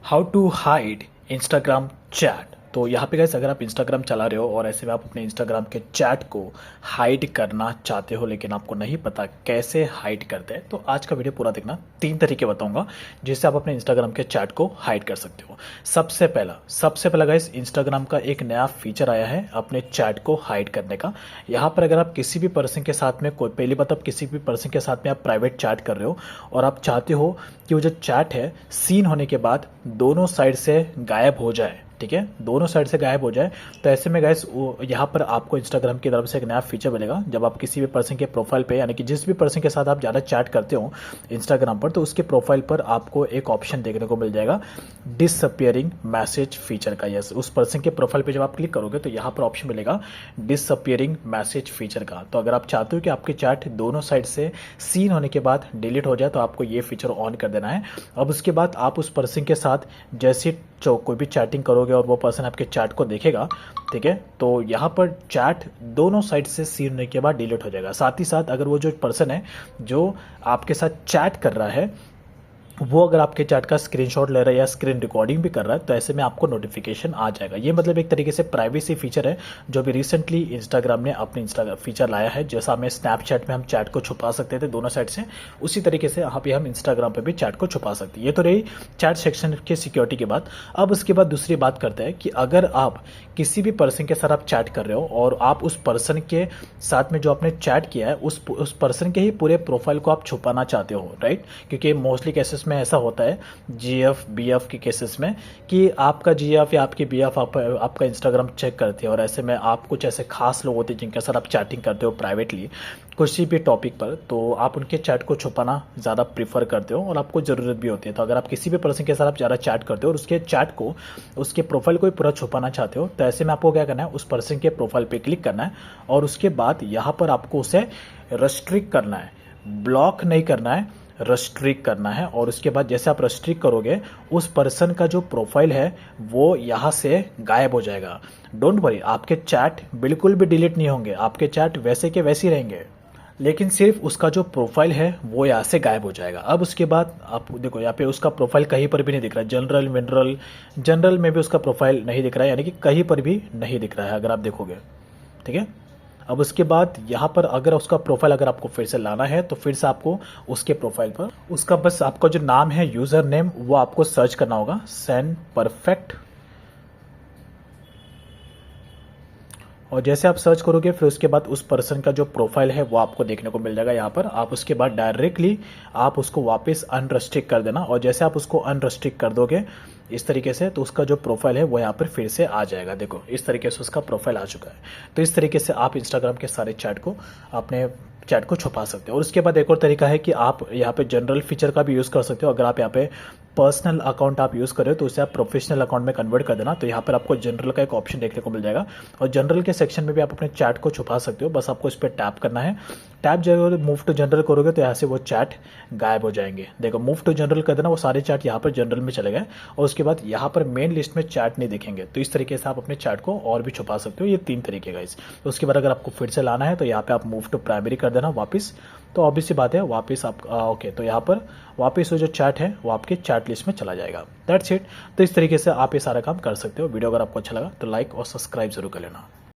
How to hide Instagram chat. तो यहाँ पे गाइस अगर आप इंस्टाग्राम चला रहे हो और ऐसे में आप अपने इंस्टाग्राम के चैट को हाइड करना चाहते हो लेकिन आपको नहीं पता कैसे हाइड करते हैं, तो आज का वीडियो पूरा देखना। 3 तरीके बताऊंगा जिससे आप अपने इंस्टाग्राम के चैट को हाइड कर सकते हो। सबसे पहला गाइस, इंस्टाग्राम का एक नया फीचर आया है अपने चैट को हाइड करने का। यहाँ पर अगर आप किसी भी पर्सन के साथ में कोई पहली बात, आप किसी भी पर्सन के साथ में आप प्राइवेट चैट कर रहे हो और आप चाहते हो कि वो जो चैट है सीन होने के बाद दोनों साइड से गायब हो जाए, ठीक है, दोनों साइड से गायब हो जाए, तो ऐसे में गाइस यहाँ पर आपको इंस्टाग्राम की तरफ से एक नया फीचर मिलेगा। जब आप किसी भी पर्सन के प्रोफाइल पे, यानी कि जिस भी पर्सन के साथ आप ज़्यादा चैट करते हो इंस्टाग्राम पर, तो उसके प्रोफाइल पर आपको एक ऑप्शन देखने को मिल जाएगा डिसअपियरिंग मैसेज फीचर का। यस, उस पर्सन के प्रोफाइल पे जब आप क्लिक करोगे तो यहाँ पर ऑप्शन मिलेगा डिसअपियरिंग मैसेज फीचर का। तो अगर आप चाहते हो कि आपके चैट दोनों साइड से सीन होने के बाद डिलीट हो जाए तो आपको ये फीचर ऑन कर देना है। अब उसके बाद आप उस पर्सन के साथ जैसे कोई भी चैटिंग करोगे और वो पर्सन आपके चैट को देखेगा, ठीक है, तो यहाँ पर चैट दोनों साइड से सीन होने के बाद डिलीट हो जाएगा। साथ ही साथ अगर वो जो पर्सन है जो आपके साथ चैट कर रहा है वो अगर आपके चैट का स्क्रीनशॉट ले रहा है या स्क्रीन रिकॉर्डिंग भी कर रहा है तो ऐसे में आपको नोटिफिकेशन आ जाएगा। ये मतलब एक तरीके से प्राइवेसी फीचर है जो भी रिसेंटली इंस्टाग्राम ने अपने इंस्टाग्राम फीचर लाया है। जैसा हमें स्नैपचैट में हम चैट को छुपा सकते थे दोनों साइड से, उसी तरीके से यहाँ पे हम इंस्टाग्राम पे भी चैट को छुपा सकते हैं। ये तो रही चैट सेक्शन के सिक्योरिटी की बात। अब उसके बाद दूसरी बात करते हैं कि अगर आप किसी भी पर्सन के साथ आप चैट कर रहे हो और आप उस पर्सन के साथ में जो आपने चैट किया है उस पर्सन के ही पूरे प्रोफाइल को आप छुपाना चाहते हो, राइट, क्योंकि मोस्टली केसेस में ऐसा होता है जीएफ बीएफ के केसेस में कि आपका जीएफ या आपकी बीएफ आपका इंस्टाग्राम चेक करते हैं और ऐसे में आप कुछ ऐसे खास लोग होते हैं जिनके साथ आप चैटिंग करते हो प्राइवेटली किसी भी टॉपिक पर, तो आप उनके चैट को छुपाना ज़्यादा प्रीफर करते हो और आपको ज़रूरत भी होती है। तो अगर आप किसी भी पर्सन के साथ आप ज़्यादा चैट करते हो और उसके चैट को, उसके प्रोफाइल को पूरा छुपाना चाहते हो, तो ऐसे में आपको क्या करना है, उस पर्सन के प्रोफाइल पे क्लिक करना है और उसके बाद यहाँ पर आपको उसे रेस्ट्रिक्ट करना है, ब्लॉक नहीं करना है, रेस्ट्रिक्ट करना है। और उसके बाद जैसे आप रेस्ट्रिक्ट करोगे उस पर्सन का जो प्रोफाइल है वो यहाँ से गायब हो जाएगा। डोंट वरी, आपके चैट बिल्कुल भी डिलीट नहीं होंगे, आपके चैट वैसे के वैसे ही रहेंगे, लेकिन सिर्फ उसका जो प्रोफाइल है वो यहाँ से गायब हो जाएगा। अब उसके बाद आप देखो यहाँ पे उसका प्रोफाइल कहीं पर भी नहीं दिख रहा है, जनरल में भी उसका प्रोफाइल नहीं दिख रहा है, यानी कि कहीं पर भी नहीं दिख रहा है अगर आप देखोगे, ठीक है। अब उसके बाद यहाँ पर अगर उसका प्रोफाइल अगर आपको फिर से लाना है तो फिर से आपको उसके प्रोफाइल पर उसका बस आपका जो नाम है, यूज़र नेम, वो आपको सर्च करना होगा, सेंड परफेक्ट। और जैसे आप सर्च करोगे फिर उसके बाद उस पर्सन का जो प्रोफाइल है वो आपको देखने को मिल जाएगा यहाँ पर। आप उसके बाद डायरेक्टली आप उसको वापस अनरेस्ट्रिक्ट कर देना और जैसे आप उसको अनरेस्ट्रिक्ट कर दोगे इस तरीके से तो उसका जो प्रोफाइल है वो यहाँ पर फिर से आ जाएगा। देखो इस तरीके से उसका प्रोफाइल आ चुका है। तो इस तरीके से आप इंस्टाग्राम के सारे चैट को अपने चैट को छुपा सकते हो। और उसके बाद एक और तरीका है कि आप यहाँ पे जनरल फीचर का भी यूज़ कर सकते हो। अगर आप यहाँ पे पर्सनल अकाउंट आप यूज़ कर रहे हो तो उसे आप प्रोफेशनल अकाउंट में कन्वर्ट कर देना, तो यहाँ पर आपको जनरल का एक ऑप्शन देखने को मिल जाएगा और जनरल के सेक्शन में भी आप अपने चैट को छुपा सकते हो। बस आपको इस पर टैप करना है, टैप जब मूव टू जनरल करोगे तो यहाँ से वो चैट गायब हो जाएंगे। देखो मूव टू जनरल कर देना, वो सारे चैट यहाँ पर जनरल में चले गए और उसके बाद यहाँ पर मेन लिस्ट में चैट नहीं दिखेंगे। तो इस तरीके से आप अपने चैट को और भी छुपा सकते हो। ये 3 तरीके गाइस। तो उसके बाद अगर आपको फिर से लाना है तो यहाँ पे आप मूव टू प्राइमरी कर देना वापस, तो ऑब्वियस सी बात है वापस आप ओके, तो यहाँ पर वापस वो जो चैट है वो आपके चैट लिस्ट में चला जाएगा। That's it. तो इस तरीके से आप ये सारा काम कर सकते हो। वीडियो अगर आपको अच्छा लगा तो लाइक और सब्सक्राइब जरूर कर लेना।